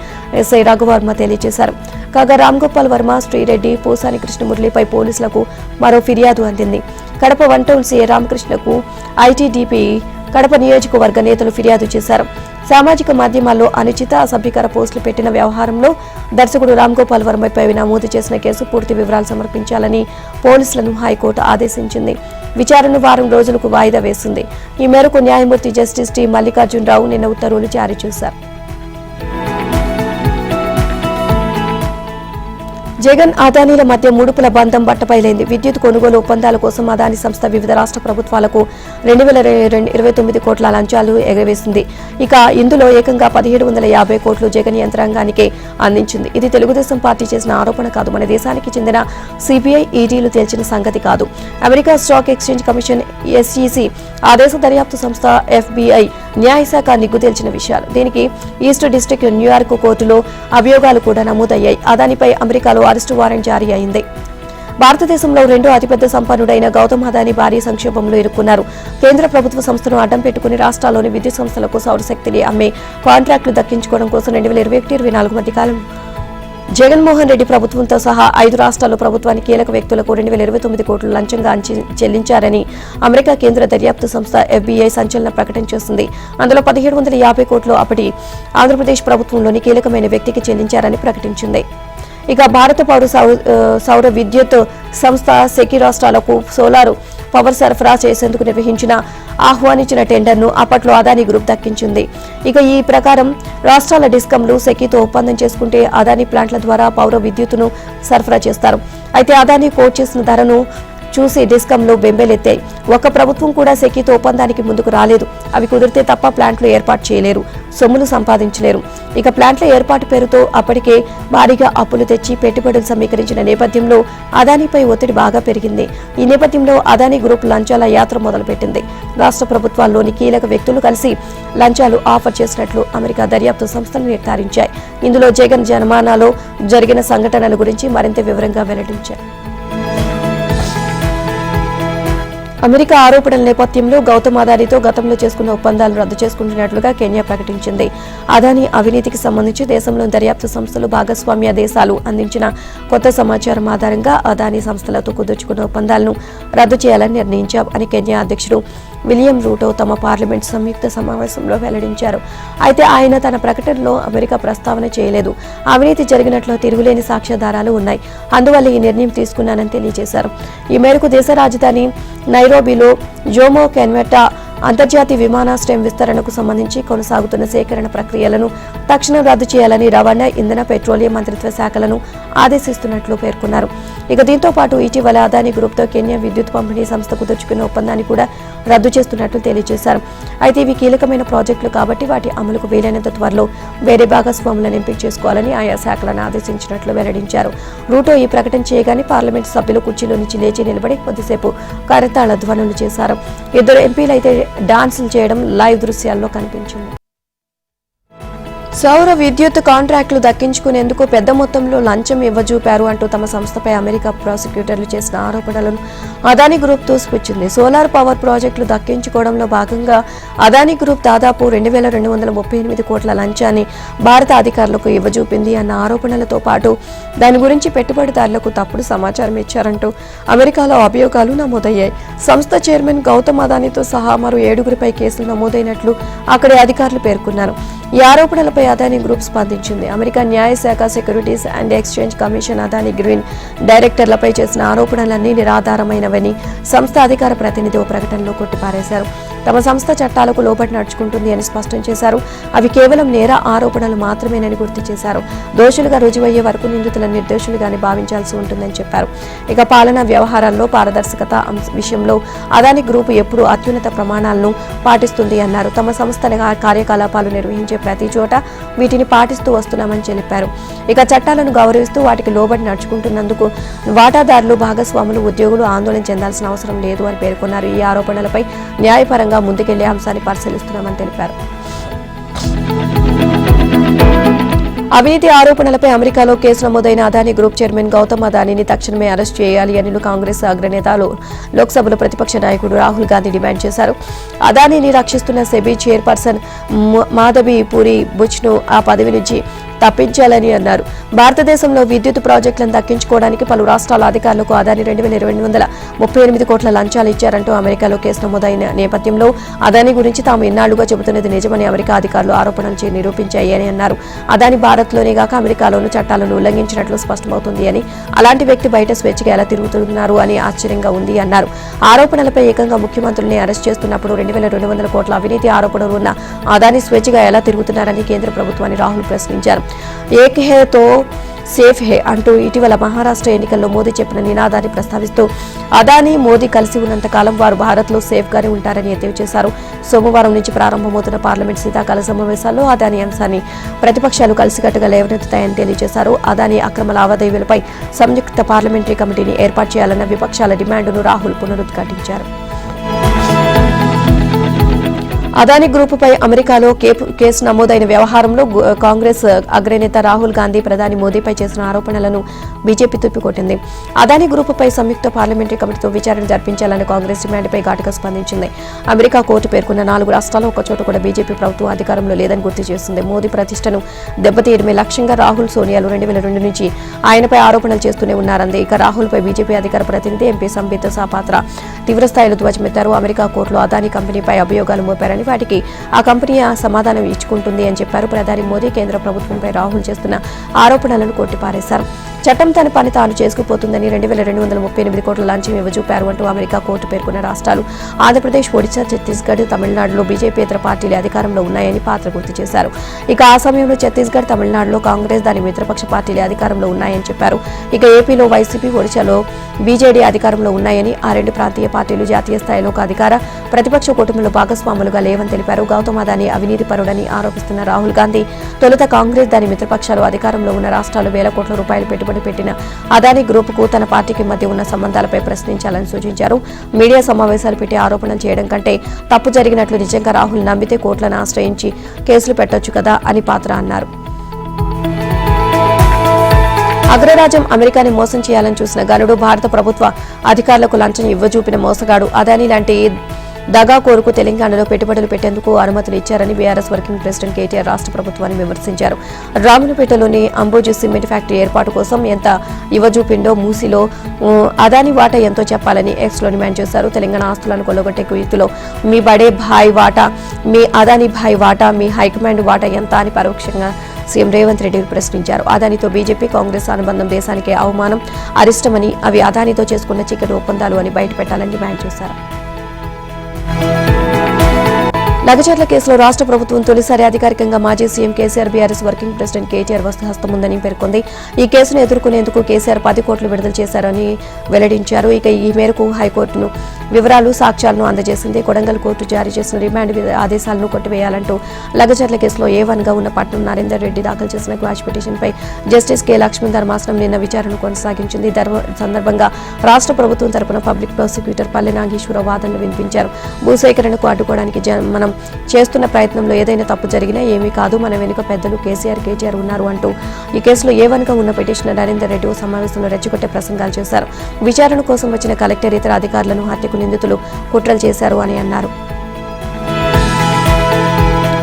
ఎస్ఐ రఘువర్మ తెలియజేశారు. కాగా రామ్ గోపాల్ వర్మ, శ్రీరెడ్డి, పోసాని కృష్ణమురళిపై పోలీసులకు మరో ఫిర్యాదు అందింది. కడప 1 టౌన్ సీఏ రామకృష్ణకు ఐటీడీపీ కడప నియోజకవర్గ నేతలు ఫిర్యాదు చేశారు. సామాజిక మాధ్యమాల్లో అనుచిత, అసభ్యకర పోస్టులు పెట్టిన వ్యవహారంలో దర్శకుడు రామ్ గోపాల్ వర్మపై నమోదు చేసిన కేసు పూర్తి వివరాలు సమర్పించాలని పోలీసులను హైకోర్టు ఆదేశించింది. విచారణను వారం రోజులకు వాయిదా వేసింది. ఈ మేరకు న్యాయమూర్తి జస్టిస్ టి మల్లికార్జునరావు నిన్న ఉత్తర్వులు జారీ చేశారు. జగన్, అదానీల మధ్య ముడుపుల బంధం బట్టపైలైంది. విద్యుత్ కొనుగోలు ఒప్పందాల కోసం అదానీ సంస్థ వివిధ రాష్ట్ర ప్రభుత్వాలకు 2029 కోట్ల లంచాలు ఎగవేసింది. ఇక ఇందులో ఏకంగా 1750 కోట్లు జగన్ యంత్రాంగానికే అందించింది. ఇది తెలుగుదేశం పార్టీ చేసిన ఆరోపణ కాదు. మన దేశానికి చెందిన సిబిఐ, ఈడీలు తేల్చిన సంగతి కాదు. America stock exchange commission, SEC, ఆ దేశ దర్యాప్తు సంస్థ FBI, న్యాయశాఖ నిగ్గు తేల్చిన విషయాలు. దీనికి ఈస్ట్ డిస్ట్రిక్ట్ న్యూయార్క్ కోర్టులో అభియోగాలు కూడా నమోదయ్యాయి. అదానిపై అమెరికాలో అరెస్టు వారెంట్ జారీ అయింది. భారతదేశంలో రెండో అతిపెద్ద సంపన్నుడైన గౌతమ్ అదానీ భారీ సంక్షోభంలో ఇరుక్కున్నారు. కేంద్ర ప్రభుత్వ సంస్థను అడ్డం పెట్టుకుని రాష్ట్రాల్లోని విద్యుత్ సంస్థలకు సౌరశక్తిని అమ్మే కాంట్రాక్టులు దక్కించుకోవడం కోసం 2021-24 మధ్య కాలం జగన్మోహన్ రెడ్డి ప్రభుత్వంతో సహా 5 రాష్ట్రాల్లో ప్రభుత్వానికి కీలక వ్యక్తులకు 2029 కోట్లు లంచంగా చెల్లించారని అమెరికా కేంద్ర దర్యాప్తు సంస్థ FBI సంచలన ప్రకటన చేసింది. అందులో 1750 కోట్లు అప్పటి ఆంధ్రప్రదేశ్ ప్రభుత్వంలోని కీలకమైన వ్యక్తికి చెల్లించారని ప్రకటించింది. ఇక భారత పౌర సౌర విద్యుత్ సంస్థ సెకీ రాష్ట్రాలకు సోలార్ పవర్ సరఫరా చేసేందుకు ఆహ్వానించిన టెండర్ను అప్పట్లో అదానీ గ్రూప్ దక్కించింది. ఇక ఈ ప్రకారం రాష్ట్రాల డిస్కంలు సెకీతో ఒప్పందం చేసుకుంటే అదానీ ప్లాంట్ల ద్వారా పౌర విద్యుత్తును సరఫరా చేస్తారు. అయితే అదానీ కోట్ చేసిన ధరను చూసి డిస్కంలు బెంబేలెత్తాయి. ఒక్క ప్రభుత్వం కూడా సెకీతో ఒప్పందానికి ముందుకు రాలేదు. అవి కుదిరితే తప్ప ప్లాంట్లు ఏర్పాటు చేయలేరు, సొమ్ములు సంపాదించలేరు. ఇక ప్లాంట్ల ఏర్పాటు పేరుతో అప్పటికే భారీగా అప్పులు తెచ్చి పెట్టుబడులు సమీకరించిన నేపథ్యంలో అదానీపై ఒత్తిడి బాగా పెరిగింది. ఈ నేపథ్యంలో అదానీ గ్రూప్ లంచాల యాత్ర మొదలుపెట్టింది. రాష్ట్ర ప్రభుత్వాల్లోని కీలక వ్యక్తులు కలిసి లంచాలు ఆఫర్ చేసినట్లు అమెరికా దర్యాప్తు సంస్థలు నిర్ధారించాయి. ఇందులో జగన్ జనమానాలో జరిగిన సంఘటనల గురించి మరింత వివరంగా వెల్లడించాయి. అమెరికా ఆరోపణల నేపథ్యంలో గౌతమ్ అదానీతో గతంలో చేసుకున్న ఒప్పందాలను రద్దు చేసుకుంటున్నట్లుగా కెన్యా ప్రకటించింది. అదానీ అవినీతికి సంబంధించి దేశంలోని దర్యాప్తు సంస్థలు, భాగస్వామ్య దేశాలు అందించిన కొత్త సమాచారం ఆధారంగా అదానీ సంస్థలతో కుదుర్చుకున్న ఒప్పందాలను రద్దు చేయాలని నిర్ణయించాం అని కెన్యా అధ్యక్షుడు విలియం రూటో తమ పార్లమెంట్ సంయుక్త సమావేశంలో వెల్లడించారు. అయితే ఆయన తన ప్రకటనలో అమెరికా ప్రస్తావన చేయలేదు. అవినీతి జరిగినట్లు తిరుగులేని సాక్ష్యాధారాలు ఉన్నాయి. అందువల్ల ఈ నిర్ణయం తీసుకున్నానని తెలియజేశారు. ఈ మేరకు దేశ రాజధాని నైరోబీలో జోమో కెన్వెట్టా అంతర్జాతీయ విమానాశ్రయం విస్తరణకు సంబంధించి కొనసాగుతున్న సేకరణ ప్రక్రియలను తక్షణం రద్దు చేయాలని రవాణా, ఇంధన, పెట్రోలియం మంత్రిత్వ శాఖలను ఆదేశిస్తున్నట్లు పేర్కొన్నారు. ఇక దీంతో పాటు ఇటీవల అదానీ గ్రూప్తో కెన్యా విద్యుత్ పంపిణీ సంస్థ కుదుర్చుకున్న ఒప్పందాన్ని కూడా రద్దు చేస్తున్నట్లు తెలియజేశారు. అయితే ఇవి కీలకమైన ప్రాజెక్టులు కాబట్టి వాటి అమలుకు వీలైనంత త్వరలో వేరే భాగస్వాములను ఎంపిక చేసుకోవాలని ఆయా శాఖలను ఆదేశించినట్లు వెల్లడించారు. రూటో ఈ ప్రకటన చేయగానే పార్లమెంటు సభ్యులు కుర్చీలో నుంచి లేచి నిలబడి కొద్దిసేపు కరతాళ ధ్వనులు చేశారు. ఇద్దరు ఎంపీలు అయితే డాన్సులు చేయడం లైవ్ దృశ్యాల్లో కనిపించింది. సౌర విద్యుత్ కాంట్రాక్టులు దక్కించుకునేందుకు పెద్ద మొత్తంలో లంచం ఇవ్వజూపారు అంటూ తమ సంస్థపై అమెరికా ప్రాసిక్యూటర్లు చేసిన ఆరోపణలను అదానీ గ్రూప్ తోసిపుచ్చింది. సోలార్ పవర్ ప్రాజెక్టులు దక్కించుకోవడంలో భాగంగా అదానీ గ్రూప్ దాదాపు 2,238 కోట్ల లంచాన్ని భారత అధికారులకు ఇవ్వజూపింది అన్న ఆరోపణలతో పాటు దాని గురించి పెట్టుబడిదారులకు తప్పుడు సమాచారం ఇచ్చారంటూ అమెరికాలో అభియోగాలు నమోదయ్యాయి. సంస్థ చైర్మన్ గౌతమ్ అదానీతో సహా మరో 7గురిపై కేసులు నమోదైనట్లు అక్కడి అధికారులు పేర్కొన్నారు. ఈ ఆరోపణలపై అదానీ గ్రూప్ స్పందించింది. అమెరికా న్యాయశాఖ securities and exchange commission Adani green డైరెక్టర్లపై చేసిన ఆరోపణలన్నీ నిరాధారమైనవని సంస్థ అధికార ప్రతినిధి ఓ ప్రకటనలో కొట్టిపారేశారు. తమ సంస్థ చట్టాలకు లోబడి నడుచుకుంటుంది అని స్పష్టం చేశారు. అవి కేవలం నేర ఆరోపణలు మాత్రమేనని గుర్తు చేశారు. దోషులుగా రుజువయ్యే వరకు నిందితులను నిర్దోషులుగానే భావించాల్సి ఉంటుందని చెప్పారు. ఇక పాలనా వ్యవహారాల్లో పారదర్శకత విషయంలో అదానీ గ్రూప్ ఎప్పుడూ అత్యున్నత ప్రమాణాలను పాటిస్తుంది అన్నారు. తమ సంస్థ కార్యకలాపాలు నిర్వహించే ప్రతి చోట వీటిని పాటిస్తూ వస్తున్నామని తెలిపారు. ఇక చట్టాలను గౌరవిస్తూ వాటికి లోబడి నడుచుకుంటున్నందుకు వాటాదారులు, భాగస్వాములు, ఉద్యోగులు ఆందోళన చెందాల్సిన అవసరం లేదు అని పేర్కొన్నారు. ఈ ఆరోపణలపై న్యాయపరంగా ముందుకెళ్లే అంశాన్ని పరిశీలిస్తున్నామని తెలిపారు. అవినీతి ఆరోపణలపై అమెరికాలో కేసు నమోదైన అదానీ గ్రూప్ చైర్మన్ గౌతమ్ అదానీని తక్షణమే అరెస్ట్ చేయాలి అని కాంగ్రెస్ అగ్రనేత లోక్సభలో ప్రతిపక్ష నాయకుడు రాహుల్ గాంధీ డిమాండ్ చేశారు. అదానీని రక్షిస్తున్న సెబీ చైర్పర్సన్ మాధవి పూరి బుచ్ను ఆ పదవి నుంచి తప్పించాలని అన్నారు. భారతదేశంలో విద్యుత్ ప్రాజెక్టులను దక్కించుకోవడానికి పలు రాష్ట్రాల అధికారులకు అదానీ 2,238 కోట్ల లంచాలు ఇచ్చారంటూ అమెరికాలో కేసు నమోదైన నేపథ్యంలో అదానీ గురించి తాము ఇన్నాళ్లుగా చెబుతున్నది నిజమని అమెరికా అధికారులు ఆరోపణలు నిరూపించాయి అని అన్నారు. అదానీ భారత్లోనే గాక అమెరికాలోనూ చట్టాలను ఉల్లంఘించినట్లు స్పష్టమవుతుంది అని, అలాంటి వ్యక్తి బయట స్వేచ్ఛగా ఎలా తిరుగుతున్నారు అని ఆశ్చర్యంగా ఉంది అన్నారు. ఆరోపణలపై ఏకంగా ముఖ్యమంత్రుల్ని అరెస్ట్ చేస్తున్నప్పుడు 2,200 కోట్ల అవినీతి ఆరోపణలు ఉన్న అదానీ స్వేచ్ఛగా ఎలా తిరుగుతున్నారని కేంద్ర ప్రభుత్వాన్ని రాహుల్ ప్రశ్నించారు. ఏక్ హే తో సేఫ్ హే అంటూ ఇటీవల మహారాష్ట్ర ఎన్నికల్లో మోదీ చెప్పిన నినాదాన్ని ప్రస్తావిస్తూ అదానీ, మోదీ కలిసి ఉన్నంత కాలం వారు భారత్లో సేఫ్ గానే ఉంటారని ఎద్దేవా చేశారు. సోమవారం నుంచి ప్రారంభమవుతున్న పార్లమెంట్ శీతాకాల సమావేశాల్లో అదానీ అంశాన్ని ప్రతిపక్షాలు కలిసికట్టుగా లేవనెత్తుతాయని తెలియజేశారు. అదానీ అక్రమ లావాదేవీలపై సంయుక్త పార్లమెంటరీ కమిటీని ఏర్పాటు చేయాలన్న విపక్షాల డిమాండును రాహుల్ పునరుద్ఘాటించారు. అదానీ గ్రూపుపై అమెరికాలో కేసు నమోదైన వ్యవహారంలో కాంగ్రెస్ అగ్రనేత రాహుల్ గాంధీ ప్రధాని మోదీపై చేసిన ఆరోపణలను బీజేపీ తిప్పికొట్టింది. అదానీ గ్రూపుపై సంయుక్త పార్లమెంటరీ కమిటీతో విచారణ జరిపించాలని కాంగ్రెస్ డిమాండ్పై ఘాటుగా స్పందించింది. అమెరికా కోర్టు పేర్కొన్న 4 రాష్ట్రాల్లో ఒక్కచోట కూడా బీజేపీ ప్రభుత్వం అధికారంలో లేదని గుర్తు చేసింది. మోదీ ప్రతిష్టను దెబ్బతీయడమే లక్ష్యంగా రాహుల్, సోనియాలు 2002 నుంచి ఆయనపై ఆరోపణలు చేస్తూనే ఉన్నారంది. ఇక రాహుల్పై బీజేపీ అధికార ప్రతినిధి ఎంపీ సంబిత్ సాపాత్ర తీవ్రస్థాయిలో ధ్వజమెత్తారు. అమెరికా కోర్టులో అదానీ కంపెనీపై అభియోగాలు మోపారని, వాటికి ఆ కంపెనీ సమాధానం ఇచ్చుకుంటుంది అని చెప్పారు. ప్రధాని మోదీ కేంద్ర ప్రభుత్వంపై రాహుల్ చేస్తున్న ఆరోపణలను కొట్టిపారేశారు. చట్టం తన పని తాను చేసుకుపోతుందని 2,238 కోట్ల లంచం ఇవ్వజూపారు అంటూ అమెరికా కోర్టు పేర్కొన్న రాష్ట్రాలు ఆంధ్రప్రదేశ్, ఒడిశా, ఛత్తీస్గఢ్, తమిళనాడులో బీజేపీయేతర పార్టీలు అధికారంలో ఉన్నాయని పాత్ర గుర్తు చేశారు. ఇక ఆ సమయంలో ఛత్తీస్గఢ్, తమిళనాడులో కాంగ్రెస్, దాని మిత్రపక్ష పార్టీలు అధికారంలో ఉన్నాయని చెప్పారు. ఇక ఏపీలో వైసీపీ, ఒడిశాలో బీజేడీ అధికారంలో ఉన్నాయని, ఆ 2 ప్రాంతీయ పార్టీలు జాతీయ స్థాయిలో ఒక అధికార ప్రతిపక్ష కూటమిలో భాగస్వాములుగా లేవని తెలిపారు. గౌతమ్ అదానీ అవినీతి పరుడని ఆరోపిస్తున్న రాహుల్ గాంధీ తొలుత కాంగ్రెస్, దాని మిత్రపక్షాలు అధికారంలో ఉన్న రాష్ట్రాలు వేల కోట్ల రూపాయలు పెట్టుబడి పెట్టిన అదానీ గ్రూపుకు తన పార్టీకి మధ్య ఉన్న సంబంధాలపై ప్రశ్నించాలని సూచించారు. మీడియా సమావేశాలు పెట్టి ఆరోపణలు చేయడం కంటే తప్పు జరిగినట్లు నిజంగా రాహుల్ నమ్మితే కోర్టులను ఆశ్రయించి కేసులు పెట్టొచ్చు కదా అని పాత్ర అన్నారు. అగ్రరాజ్యం అమెరికాని మోసం చేయాలని చూసిన గనుడు, భారత ప్రభుత్వ అధికారులకు లంచం ఇవ్వజూపిన మోసగాడు అదానీ లాంటి దగాకోరుకు తెలంగాణలో పెట్టుబడులు పెట్టేందుకు అనుమతులు ఇచ్చారని బీఆర్ఎస్ వర్కింగ్ ప్రెసిడెంట్ కేటీఆర్ రాష్ట్ర ప్రభుత్వాన్ని విమర్శించారు. రామన్నపేటలోని అంబోజీ సిమెంట్ ఫ్యాక్టరీ ఏర్పాటు కోసం ఎంత ఇవ్వజూపిండో మూసీలో అదానీ వాటా ఎంతో చెప్పాలని ఎక్స్లో డిమాండ్ చేశారు. తెలంగాణ ఆస్తులను కొల్లగొట్టే కుయుక్తిలో మీ బడే భాయ్ వాటా, మీ అదానీ భాయ్ వాటా, మీ హైకమాండ్ వాటా ఎంత అని పరోక్షంగా సీఎం రేవంత్ రెడ్డి ప్రశ్నించారు. అదానీతో బీజేపీ, కాంగ్రెస్ అనుబంధం దేశానికి అవమానం, అరిష్టమని, అవి అదానీతో చేసుకున్న చికెన్ ఒప్పందాలు అని బయటపెట్టాలని డిమాండ్ చేశారు. లగచర్ల కేసులో రాష్ట్ర ప్రభుత్వం తొలిసారి అధికారికంగా మాజీ CM KCR, BRS working president KTR హస్తం ఉందని పేర్కొంది. ఈ కేసును ఎదుర్కొనేందుకు కేసీఆర్ 10 కోట్లు విడుదల చేశారని వెల్లడించారు. ఇక ఈ మేరకు హైకోర్టును వివరాలు, సాక్ష్యాలను అందజేసింది. కొడంగల్ కోర్టు జారీ చేసిన రిమాండ్ ఆదేశాలను కొట్టివేయాలంటూ లగచర్ల కేసులో A1గా ఉన్న పట్నం నరేందర్ రెడ్డి దాఖలు చేసిన క్వాష్ పిటిషన్పై జస్టిస్ కె లక్ష్మణ్ ధర్మాసనం నిన్న విచారణ కొనసాగించింది. సందర్భంగా రాష్ట్ర ప్రభుత్వం తరపున పబ్లిక్ ప్రాసిక్యూటర్ పల్లె నాగేశ్వరరావు వాదనలు వినిపించారు. భూసేకరణకు అడ్డుకోవడానికి మనం చేస్తున్న ప్రయత్నంలో ఏదైనా తప్పు జరిగినా ఏమీ కాదు, మన వెనుక పెద్దలు కేసీఆర్ ఉన్నారు అంటూ ఈ కేసులో ఏవన్గా ఉన్న పిటిషనర్ నరేందర్ రెడ్డి సమావేశంలో రెచ్చగొట్టే ప్రసంగాలు చేశారు. విచారణ కోసం వచ్చిన కలెక్టర్ ఇతర అధికారులను హత్యకు నిందితులు కుట్రలు చేశారు అని అన్నారు.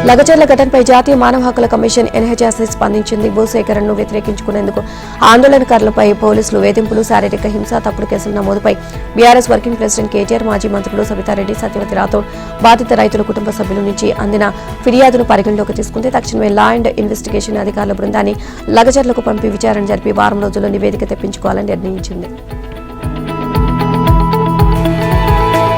లగచర్ల ఘటనపై జాతీయ మానవ హక్కుల కమిషన్ ఎన్హెచ్ఆర్సీ స్పందించింది. భూసేకరణను వ్యతిరేకించుకునేందుకు ఆందోళనకారులపై పోలీసులు వేధింపులు, శారీరక హింస, తప్పుడు కేసుల నమోదుపై బీఆర్ఎస్ వర్కింగ్ ప్రెసిడెంట్ కేటీఆర్, మాజీ మంత్రులు సబితారెడ్డి, సత్యవతి రాథోడ్ బాధిత రైతుల కుటుంబ సభ్యుల నుంచి అందిన ఫిర్యాదును పరిగణలోకి తీసుకుంటే తక్షణమే లా అండ్ ఇన్వెస్టిగేషన్ అధికారుల బృందాన్ని లగచర్లకు పంపి విచారణ జరిపి వారం రోజుల్లో నివేదిక తెప్పించుకోవాలని నిర్ణయించింది.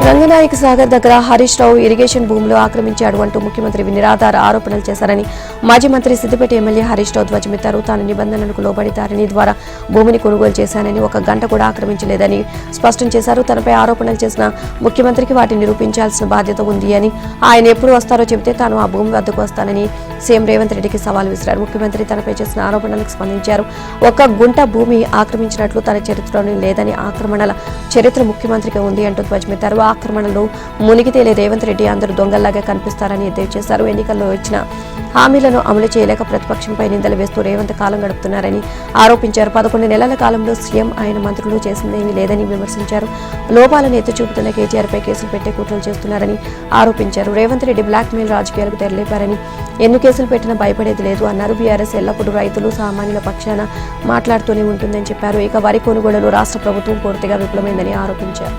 రంగనాయక సాగర్ దగ్గర హరీష్ రావు ఇరిగేషన్ భూములు ఆక్రమించాడు అంటూ ముఖ్యమంత్రి నిరాధార ఆరోపణలు చేశారని మాజీ మంత్రి సిద్దిపేట ఎమ్మెల్యే హరీష్ రావు ధ్వజమెత్తారు. తాను నిబంధనలకు లోబడి ధరణి ద్వారా భూమిని కొనుగోలు చేశానని, 1 గంట కూడా ఆక్రమించలేదని స్పష్టం చేశారు. తనపై ఆరోపణలు చేసిన ముఖ్యమంత్రికి వాటిని నిరూపించాల్సిన బాధ్యత ఉంది అని, ఆయన ఎప్పుడు వస్తారో చెబితే తాను ఆ భూమి వద్దకు వస్తానని సీఎం రేవంత్ రెడ్డికి సవాల్ విసిరారు. ముఖ్యమంత్రి తనపై చేసిన ఆరోపణలకు స్పందించారు. 1 గుంట భూమి ఆక్రమించినట్లు తన చరిత్రలోనే లేదని, ఆక్రమణల చరిత్ర ముఖ్యమంత్రికి ఉంది అంటూ ధ్వజమెత్తారు. ఆక్రమణలో మునిగి తేలే రేవంత్ రెడ్డి అందరూ దొంగల్లాగా కనిపిస్తారని ఎద్దేవా చేశారు. ఎన్నికల్లో ఇచ్చిన హామీలను అమలు చేయలేక ప్రతిపక్షంపై నిందలు వేస్తూ రేవంత్ కాలం గడుపుతున్నారని ఆరోపించారు. 11 నెలల కాలంలో సీఎం, ఆయన మంత్రులు చేసిందేమీ లేదని విమర్శించారు. లోపాలను ఎత్తి చూపుతున్న కేటీఆర్పై కేసులు పెట్టే కుట్రలు చేస్తున్నారని ఆరోపించారు. రేవంత్ రెడ్డి బ్లాక్ మెయిల్ రాజకీయాలకు తెరలేపారని, ఎన్ని కేసులు పెట్టినా భయపడేది లేదు అన్నారు. బీఆర్ఎస్ ఎల్లప్పుడూ రైతులు, సామాన్యుల పక్షాన మాట్లాడుతూనే ఉంటుందని చెప్పారు. ఇక వరి కొనుగోలులో రాష్ట్ర ప్రభుత్వం పూర్తిగా విఫలమైందని ఆరోపించారు.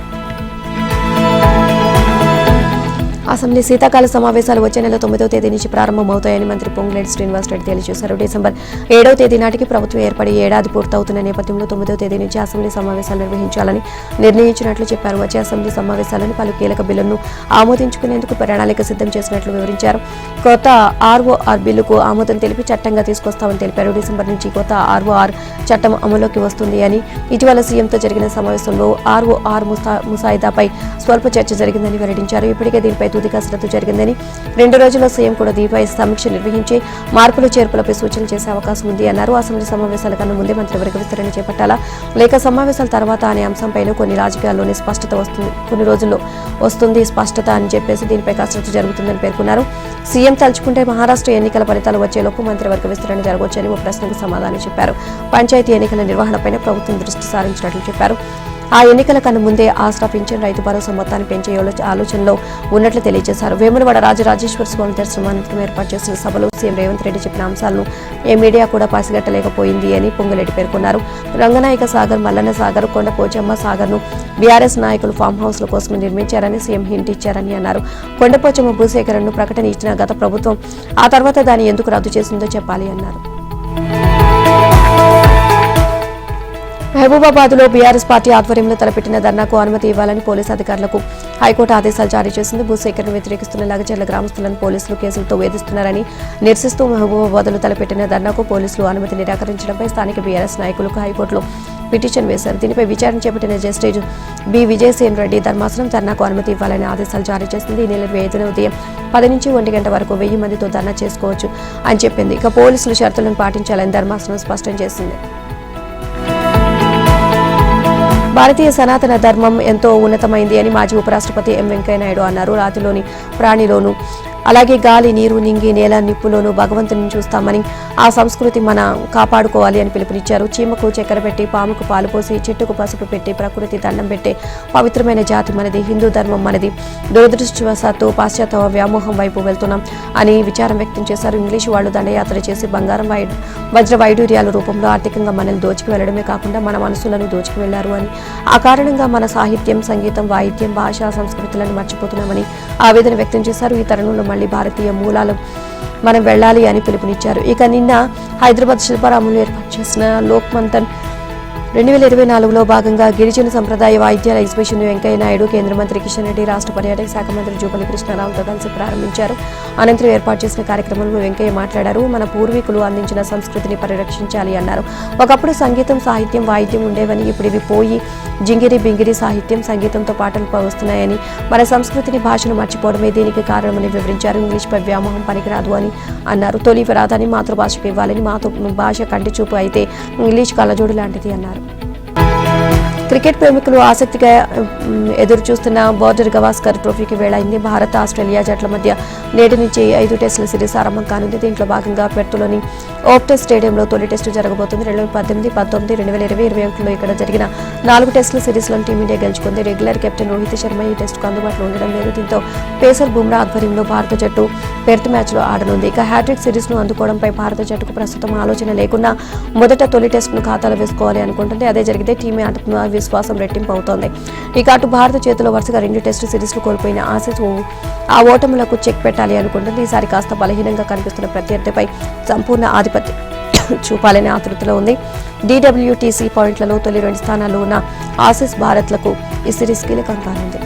అసెంబ్లీ శీతాకాల సమావేశాలు వచ్చే నెల 9వ తేదీ నుంచి ప్రారంభమవుతాయని మంత్రి పొంగులేటి శ్రీనివాసరెడ్డి తెలియజేశారు. డిసెంబర్ 7వ తేదీ నాటికి ప్రభుత్వం ఏర్పడి ఏడాది పూర్తవుతున్న నేపథ్యంలో 9వ తేదీ నుంచి అసెంబ్లీ సమావేశాలు నిర్వహించాలని నిర్ణయించినట్లు చెప్పారు. వచ్చే అసెంబ్లీ సమావేశాలను పలు కీలక బిల్లులను ఆమోదించుకునేందుకు ప్రణాళిక సిద్ధం చేసినట్లు వివరించారు. కొత్త ఆర్ఓఆర్ బిల్లుకు ఆమోదం తెలిపి చట్టంగా తీసుకొస్తామని తెలిపారు. డిసెంబర్ నుంచి కొత్త ఆర్ఓఆర్ చట్టం అమలులోకి వస్తుంది అని, ఇటీవల సీఎంతో జరిగిన సమావేశంలో ఆర్ఓఆర్ ముసాయిదాపై స్వల్ప చర్చ జరిగిందని వెల్లడించారు. ఇప్పటికే దీనిపై తుది కసరత్తు జరిగిందని, 2 రోజుల్లో సీఎం కూడా దీనిపై సమీక్ష నిర్వహించి మార్పులు చేర్పులపై సూచనలు చేసే అవకాశం ఉంది అన్నారు. అసెంబ్లీ సమావేశాల కన్నా ముందే మంత్రివర్గ విస్తరణ చేపట్టాలా లేక సమావేశాల తర్వాత అనే అంశంపైన కొన్ని రాజకీయాల్లోనే స్పష్టత వస్తుంది, కొన్ని రోజుల్లో వస్తుంది స్పష్టత అని చెప్పేసి దీనిపై కసరత్తు జరుగుతుందని పేర్కొన్నారు. సీఎం తలుచుకుంటే మహారాష్ట్ర ఎన్నికల ఫలితాలు వచ్చేలోపు మంత్రివర్గ విస్తరణ జరగవచ్చని ఓ ప్రశ్నకు సమాధానం చెప్పారు. పంచాయతీ ఎన్నికల నిర్వహణపైన ప్రభుత్వం దృష్టి సారించినట్లు చెప్పారు. ఆ ఎన్నికల కన్నా ముందే ఆసరా పింఛన్, రైతు భరోసా మొత్తాన్ని పెంచే ఆలోచనలో ఉన్నట్లు తెలియజేశారు. వేములవాడ రాజరాజేశ్వర స్వామి దర్శనం అనంతరం ఏర్పాటు చేసిన సభలో సీఎం రేవంత్ రెడ్డి చెప్పిన అంశాలను ఏ మీడియా కూడా పసిగట్టలేకపోయింది అని పొంగులేటి పేర్కొన్నారు. రంగనాయక సాగర్, మల్లన్న సాగర్, కొండ పోచమ్మ సాగర్ను బీఆర్ఎస్ నాయకులు ఫామ్ హౌస్ల కోసం నిర్మించారని సీఎం హింట్ ఇచ్చారని అన్నారు. కొండపోచమ్మ భూసేకరణను ప్రకటన ఇచ్చిన గత ప్రభుత్వం ఆ తర్వాత దాన్ని ఎందుకు రద్దు చేసిందో చెప్పాలి అన్నారు. మహబూబాబాద్లో బీఆర్ఎస్ పార్టీ ఆధ్వర్యంలో తలపెట్టిన ధర్నాకు అనుమతి ఇవ్వాలని పోలీసు అధికారులకు హైకోర్టు ఆదేశాలు జారీ చేసింది. భూసేకరణ వ్యతిరేకిస్తున్న లగచర్ల గ్రామస్తులను పోలీసులు కేసులతో వేధిస్తున్నారని నిరసిస్తూ మహబూబాబాద్లో తలపెట్టిన ధర్నాకు పోలీసులు అనుమతి నిరాకరించడంపై స్థానిక బీఆర్ఎస్ నాయకులకు హైకోర్టులో పిటిషన్ వేశారు. దీనిపై విచారణ చేపట్టిన జస్టిస్ బి విజయసేన్ రెడ్డి ధర్మాసనం ధర్నాకు అనుమతి ఇవ్వాలని ఆదేశాలు జారీ చేసింది. ఈ నెల 5న ఉదయం 10 నుంచి 1 గంట వరకు 1000 మందితో ధర్నా చేసుకోవచ్చు అని చెప్పింది. ఇక పోలీసులు షరతులను పాటించాలని ధర్మాసనం స్పష్టం చేసింది. భారతీయ సనాతన ధర్మం ఎంతో ఉన్నతమైంది అని మాజీ ఉపరాష్ట్రపతి ఎం వెంకయ్యనాయుడు అన్నారు. రాతిలోని ప్రాణిలోను, అలాగే గాలి, నీరు, నింగి, నేల, నిప్పులోనూ భగవంతుని చూస్తామని, ఆ సంస్కృతి మనం కాపాడుకోవాలి అని పిలుపునిచ్చారు. చీమకు చక్కెర పెట్టి, పాముకు పాలు పోసి, చెట్టుకు పసుపు పెట్టి ప్రకృతి దండం పెట్టే పవిత్రమైన జాతి మనది, హిందూ ధర్మం మనది. దురదృష్టవశాత్తు పాశ్చాత్య వ్యామోహం వైపు వెళ్తున్నాం అని విచారం వ్యక్తం చేశారు. ఇంగ్లీషు వాళ్లు దండయాత్ర చేసి బంగారం, వజ్ర వైడూర్యాల రూపంలో ఆర్థికంగా మనల్ని దోచుకు వెళ్లడమే కాకుండా మన మనసులను దోచుకు వెళ్లారు అని, ఆ కారణంగా మన సాహిత్యం, సంగీతం, వాయిద్యం, భాష, సంస్కృతులను మర్చిపోతున్నామని ఆవేదన వ్యక్తం చేశారు. ఈ తరుణంలో మళ్లీ భారతీయ మూలాలు మనం వెళ్ళాలి అని పిలుపునిచ్చారు. ఇక నిన్న హైదరాబాద్ శిల్పారామంలో ఏర్పాటు చేసిన లోక్ మంథన్ 2024లో భాగంగా గిరిజన సంప్రదాయ వాయిద్యాల ఎగ్జిబిషన్ వెంకయ్య నాయుడు, కేంద్ర మంత్రి కిషన్ రెడ్డి, రాష్ట్ర పర్యాటక శాఖ మంత్రి జూపల్లి కృష్ణారావుతో కలిసి ప్రారంభించారు. అనంతరం ఏర్పాటు చేసిన కార్యక్రమంలో వెంకయ్య మాట్లాడారు. మన పూర్వీకులు అందించిన సంస్కృతిని పరిరక్షించాలి అన్నారు. ఒకప్పుడు సంగీతం, సాహిత్యం, వాయిద్యం ఉండేవని, ఇప్పుడు ఇవి పోయి జింగిరి బింగిరి సాహిత్యం, సంగీతంతో పాటలు వస్తున్నాయని, మన సంస్కృతిని, భాషను మర్చిపోవడమే దీనికి కారణమని వివరించారు. ఇంగ్లీష్పై వ్యామోహం పనికిరాదు అని అన్నారు. తొలి ప్రాధాన్యం మాతృభాషకు ఇవ్వాలని, మాతృభాష కంటి చూపు అయితే ఇంగ్లీష్ కళ్ళజోడు లాంటిది అన్నారు. క్రికెట్ ప్రేమికులు ఆసక్తిగా ఎదురు చూస్తున్న బోర్డర్ గవాస్కర్ ట్రోఫీకి వేళైంది. భారత్ ఆస్ట్రేలియా జట్ల మధ్య నేటి నుంచి 5 టెస్టుల సిరీస్ ఆరంభం కానుంది. దీంట్లో భాగంగా పెర్త్లోని ఓప్టస్ స్టేడియంలో తొలి టెస్టు జరగబోతుంది. 2018, 19, 2020, 2021లో ఇక్కడ జరిగిన 4 టెస్టుల సిరీస్లను టీమిండియా గెలుచుకుంది. రెగ్యులర్ కెప్టెన్ రోహిత్ శర్మ ఈ టెస్టుకు అందుబాటులో ఉండడం లేదు. దీంతో పేసర్ బుమ్రా ఆధ్వర్యంలో భారత జట్టు పెర్త్ మ్యాచ్లో ఆడనుంది. ఇక హ్యాట్రిక్ సిరీస్ను అందుకోవడంపై భారత జట్టుకు ప్రస్తుతం ఆలోచన లేకున్నా మొదట తొలి టెస్టును ఖాతాలో వేసుకోవాలి అనుకుంటుంది. అదే జరిగితే టీమే ఆత్మవిశ్వాసం రెట్టింపు అవుతోంది. ఇక అటు భారత చేతిలో వరుసగా 2 టెస్టు సిరీస్లు కోల్పోయిన ఆసీస్ ఆ ఓటములకు చెక్ పెట్టాలి అనుకుంటుంది. ఈసారి కాస్త బలహీనంగా కనిపిస్తున్న ప్రత్యర్థిపై సంపూర్ణ ఆధిపత్యం చూపాలనే ఆతృతలో ఉంది. DWTC పాయింట్లలో తొలి 2 స్థానాల్లో ఉన్న ఆసీస్ భారత్లకు ఈ సిరీస్ కీలకం కానుంది.